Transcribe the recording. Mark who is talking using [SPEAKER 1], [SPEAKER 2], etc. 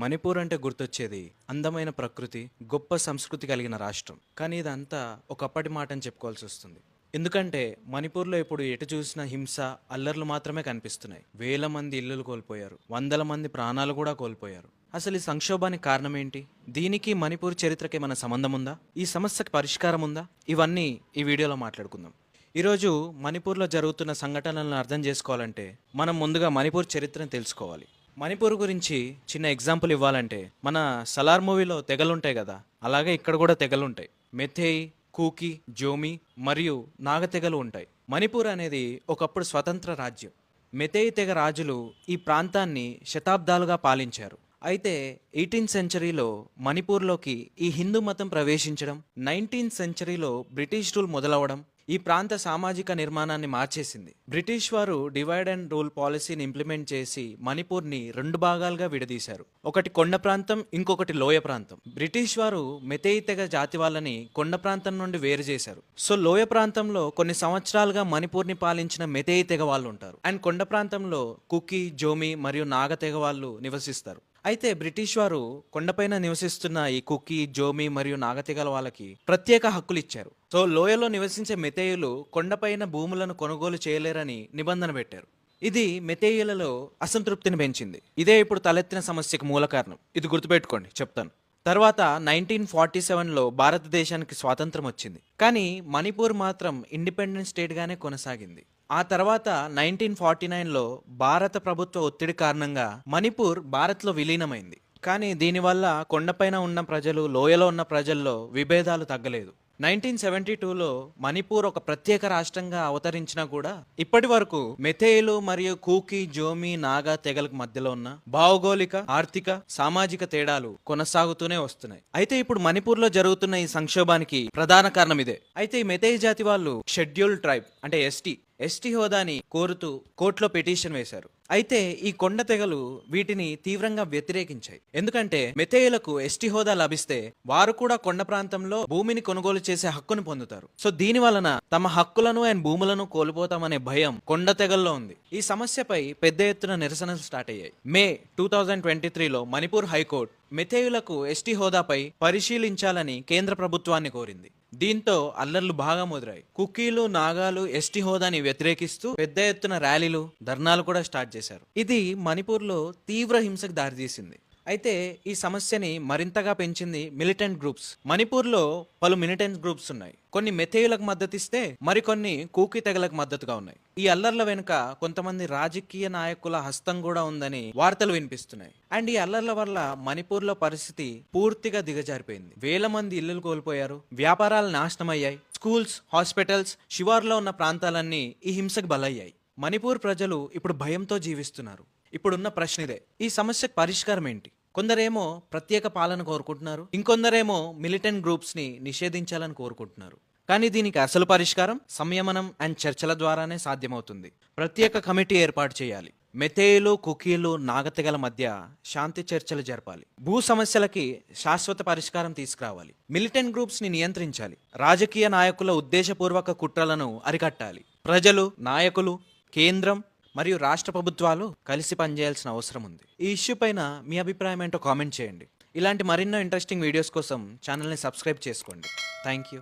[SPEAKER 1] మణిపూర్ అంటే గుర్తొచ్చేది అందమైన ప్రకృతి, గొప్ప సంస్కృతి కలిగిన రాష్ట్రం. కానీ ఇదంతా ఒకప్పటి మాట అని చెప్పుకోవాల్సి వస్తుంది. ఎందుకంటే మణిపూర్లో ఇప్పుడు ఎటు చూసినా హింస, అల్లర్లు మాత్రమే కనిపిస్తున్నాయి. వేల మంది ఇల్లులు కోల్పోయారు, వందల మంది ప్రాణాలు కూడా కోల్పోయారు. అసలు ఈ సంక్షోభానికి కారణం ఏంటి? దీనికి మణిపూర్ చరిత్రకి ఏమైనా సంబంధం ఉందా? ఈ సమస్యకి పరిష్కారం ఉందా? ఇవన్నీ ఈ వీడియోలో మాట్లాడుకుందాం. ఈరోజు మణిపూర్లో జరుగుతున్న సంఘటనలను అర్థం చేసుకోవాలంటే మనం ముందుగా మణిపూర్ చరిత్రను తెలుసుకోవాలి. మణిపూర్ గురించి చిన్న ఎగ్జాంపుల్ ఇవ్వాలంటే, మన సలార్ మూవీలో తెగలుంటాయి కదా, అలాగే ఇక్కడ కూడా తెగలుంటాయి. మెథేయి, కూకి, జోమి మరియు నాగ తెగలు ఉంటాయి. మణిపూర్ అనేది ఒకప్పుడు స్వతంత్ర రాజ్యం. మెథేయి తెగ రాజులు ఈ ప్రాంతాన్ని శతాబ్దాలుగా పాలించారు. అయితే 18th సెంచరీలో మణిపూర్లోకి ఈ హిందూ మతం ప్రవేశించడం, 19th సెంచరీలో బ్రిటిష్ రూల్ మొదలవడం ఈ ప్రాంత సామాజిక నిర్మాణాన్ని మార్చేసింది. బ్రిటిష్ వారు డివైడ్ అండ్ రూల్ పాలసీని ఇంప్లిమెంట్ చేసి మణిపూర్ని 2 భాగాలుగా విడదీశారు. ఒకటి కొండ ప్రాంతం, ఇంకొకటి లోయ ప్రాంతం. బ్రిటిష్ వారు మెథేయి తెగ జాతి వాళ్ళని కొండ ప్రాంతం నుండి వేరు చేశారు. సో లోయ ప్రాంతంలో కొన్ని సంవత్సరాలుగా మణిపూర్ని పాలించిన మెథేయి తెగ వాళ్ళు ఉంటారు, అండ్ కొండ ప్రాంతంలో కుకి, జోమి మరియు నాగ తెగ వాళ్ళు నివసిస్తారు. అయితే బ్రిటిష్ వారు కొండపైన నివసిస్తున్న ఈ కుకి, జోమి మరియు నాగతెగల వాళ్ళకి ప్రత్యేక హక్కులు ఇచ్చారు. సో లోయలో నివసించే మెథేయులు కొండపైన భూములను కొనుగోలు చేయలేరని నిబంధన పెట్టారు. ఇది మెథేయులలో అసంతృప్తిని పెంచింది. ఇదే ఇప్పుడు తలెత్తిన సమస్యకు మూల కారణం. ఇది గుర్తుపెట్టుకోండి, చెప్తాను. తర్వాత 1947లో భారతదేశానికి స్వాతంత్రం వచ్చింది, కానీ మణిపూర్ మాత్రం ఇండిపెండెంట్ స్టేట్గానే కొనసాగింది. ఆ తర్వాత 1949లో భారత ప్రభుత్వ ఒత్తిడి కారణంగా మణిపూర్ భారత్లో విలీనమైంది. కానీ దీనివల్ల కొండపైన ఉన్న ప్రజలు, లోయలో ఉన్న ప్రజల్లో విభేదాలు తగ్గలేదు. 1972లో మణిపూర్ ఒక ప్రత్యేక రాష్ట్రంగా అవతరించినా కూడా ఇప్పటి వరకు మెథేయులు మరియు కూకి, జోమి, నాగా తెగలకు మధ్యలో ఉన్న భౌగోళిక, ఆర్థిక, సామాజిక తేడాలు కొనసాగుతూనే వస్తున్నాయి. అయితే ఇప్పుడు మణిపూర్లో జరుగుతున్న ఈ సంక్షోభానికి ప్రధాన కారణం ఇదే. అయితే ఈ మెథేయి జాతి వాళ్ళు షెడ్యూల్డ్ ట్రైబ్ అంటే ఎస్టీ హోదాని కోరుతూ కోర్టులో పిటిషన్ వేశారు. అయితే ఈ కొండ తెగలు వీటిని తీవ్రంగా వ్యతిరేకించాయి. ఎందుకంటే మెథేయులకు ఎస్టీ హోదా లభిస్తే వారు కూడా కొండ ప్రాంతంలో భూమిని కొనుగోలు చేసే హక్కును పొందుతారు. సో దీని వలన తమ హక్కులను అండ్ భూములను కోల్పోతామనే భయం కొండ తెగల్లో ఉంది. ఈ సమస్యపై పెద్ద ఎత్తున నిరసనలు స్టార్ట్ అయ్యాయి. మే 2023లో మణిపూర్ హైకోర్టు మెథేయులకు ఎస్టీ హోదాపై పరిశీలించాలని కేంద్ర ప్రభుత్వాన్ని కోరింది. దీంతో అల్లర్లు బాగా మొదలయ్యాయి. కుకీలు, నాగాలు ఎస్టీ హోదాని వ్యతిరేకిస్తూ పెద్ద ఎత్తున ర్యాలీలు, ధర్నాలు కూడా స్టార్ట్ చేశారు. ఇది మణిపూర్లో తీవ్ర హింసకు దారితీసింది. అయితే ఈ సమస్యని మరింతగా పెంచింది మిలిటెంట్ గ్రూప్స్. మణిపూర్లో పలు మిలిటెంట్ గ్రూప్స్ ఉన్నాయి. కొన్ని మెథేయులకు మద్దతిస్తే మరికొన్ని కూకి తెగలకు మద్దతుగా ఉన్నాయి. ఈ అల్లర్ల వెనుక కొంతమంది రాజకీయ నాయకుల హస్తం కూడా ఉందని వార్తలు వినిపిస్తున్నాయి. అండ్ ఈ అల్లర్ల వల్ల మణిపూర్లో పరిస్థితి పూర్తిగా దిగజారిపోయింది. వేల మంది ఇల్లులు కోల్పోయారు, వ్యాపారాలు నాశనం అయ్యాయి, స్కూల్స్, హాస్పిటల్స్, శివార్లో ఉన్న ప్రాంతాలన్నీ ఈ హింసకు బలయ్యాయి. మణిపూర్ ప్రజలు ఇప్పుడు భయంతో జీవిస్తున్నారు. ఇప్పుడున్న ప్రశ్న ఇదే: ఈ సమస్యకు పరిష్కారం ఏంటి? కొందరేమో ప్రత్యేక పాలన కోరుకుంటున్నారు, ఇంకొందరేమో మిలిటెంట్ గ్రూప్స్ ని నిషేధించాలని కోరుకుంటున్నారు. కానీ దీనికి అసలు పరిష్కారం సంయమనం అండ్ చర్చల ద్వారానే సాధ్యమవుతుంది. ప్రత్యేక కమిటీ ఏర్పాటు చేయాలి. మెథేయులు, కుకీలు, నాగతెగల మధ్య శాంతి చర్చలు జరపాలి. భూ సమస్యలకి శాశ్వత పరిష్కారం తీసుకురావాలి. మిలిటెంట్ గ్రూప్స్ ని నియంత్రించాలి. రాజకీయ నాయకుల ఉద్దేశపూర్వక కుట్రలను అరికట్టాలి. ప్రజలు, నాయకులు, కేంద్రం మరియు రాష్ట్ర ప్రభుత్వాలు కలిసి పనిచేయాల్సిన అవసరం ఉంది. ఈ ఇష్యూ పైన మీ అభిప్రాయం ఏంటో కామెంట్ చేయండి. ఇలాంటి మరిన్నో ఇంట్రెస్టింగ్ వీడియోస్ కోసం ఛానల్ని సబ్స్క్రైబ్ చేసుకోండి. Thank you.